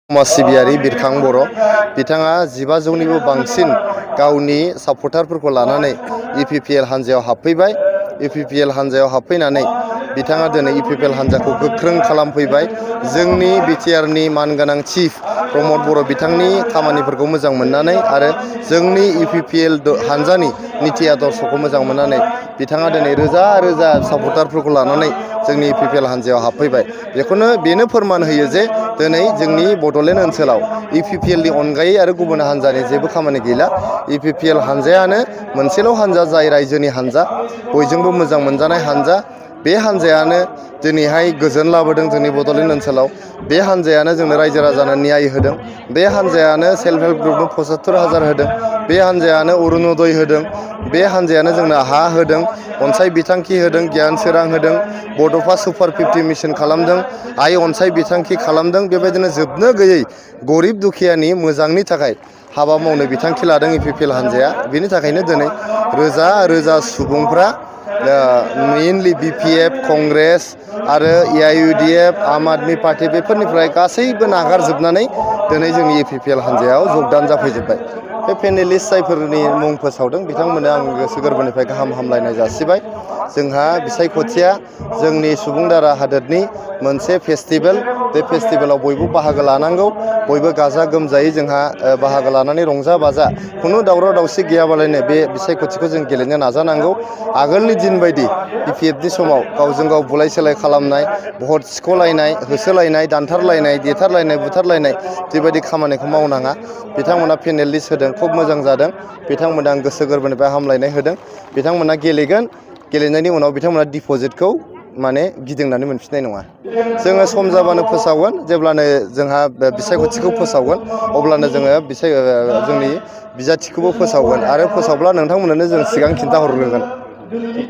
समाज सिबियारि बिरखां बर' बिथाङा 15,000निबो बांसिन गावनि सापर्टारफोरखौ लानानै UPPL हान्जायाव हाबफैबाय। UPPL हान्जायाव हाबफैनानै बिथाङा दिनै UPPL हान्जाखौ गोख्रों खालामफैबाय। जोंनि बिटिआरनि मानगोनां चिफ प्रमद बर' बिथांनि खामानिफोरखौ मोजां मोननानै आरो जोंनि UPPL हान्जानि निति आदर्शखौ मोजां मोननानै बिथाङा दिनै रोजा रोजा सापर्टारफोरखौ लानानै जोंनि UPPL हान्जायाव हाबफैबाय। बेनो फोरमान होयो जे दिनै जोंनि बड'लेण्ड ओनसोलाव UPPLनि अनगायै आरो गुबुन हान्जानि जेबो खामानि गैला। UPPL हान्जायानो मोनसेल' हान्जा, जाय रायजोनि हान्जा, बयजोंबो मोजां मोनजानाय हान्जा। बे हान्जायानो दिनैहाय गोजोन लाबोदों जोंनि बड'लेण्ड ओनसोलाव। बे हान्जायानो जोंनो रायजो राजानो न्याय होदों। बे हान्जायानो सेल्फ हेल्प ग्रुपनो 75,000 होदों। बे हान्जायानो अरुण'दय होदों। बे हान्जायानो जोंनो हा होदों, अनसाय बिथांखि होदों, गियान सोरां होदों, बड'फा सुपार 50 मिशन खालामदों, आइ अनसाय बिथांखि खालामदों। बेबायदिनो जोबनो गैयै गरिब दुखियानि मोजांनि थाखाय हाबा मावनो बिथांखि लादों UPPL हान्जाया। बेनि थाखायनो दिनै रोजा रोजा सुबुंफ्रा मेइनलि BPF, कंग्रेस आरो AIUDF, आम आदमी पार्टी बेफोरनिफ्राय गासैबो नागारजोबनानै दिनै जोंनि UPPL हान्जायाव जगदान जाफैजोब्बाय। बे पेनेलिस्ट जायफोरनि मुं फोसावदों बिथांमोननो आं गोसो गोरबोनिफ्राय गाहाम हामलायनाय जासिबाय। जोंहा बिसायख'थिया जोंनि सुबुं दारा हादोरनि मोनसे फेस्टिभेल। बे फेस्टिभेलाव बयबो बाहागो लानांगौ। बयबो गाजा गोमजायै जोंहा बाहागो लानानै रंजा बाजा खुनु दावराव दावसि गैयाबालायनो बे बिसायख'थिखौ जों गेलेनो नाजानांगौ। आगोलनि दिन बायदि BPFनि समाव गावजों गाव बुलाय सोलाय खालामनाय, भट सिख'लायनाय, होसोलायनाय, दानथारलायनाय, देथारलायनाय, बुथारलायनाय बेबायदि खामानिखौ मावनाङा। बिथांमोना पेनेलिस्ट होदों, खुब मोजां जादों। बिथांमोना आं गोसो गोरबोनिफ्राय हामलायनाय होदों। बिथांमोना गेलेगोन, गेलेनायनि उनाव बिथांमोना डिप'जिटखौ गिदिंनानै मोनफिननाय नङा। जोङो सम जाबानो फोसावगोन। जेब्लानो जोंहा बिसायख'थिखौ फोसावगोन अब्लानो जोङो जोंनि बिजाथिखौबो फोसावगोन आरो फोसावब्ला नोंथांमोननो जों सिगां खिन्थाहरग्रोगोन।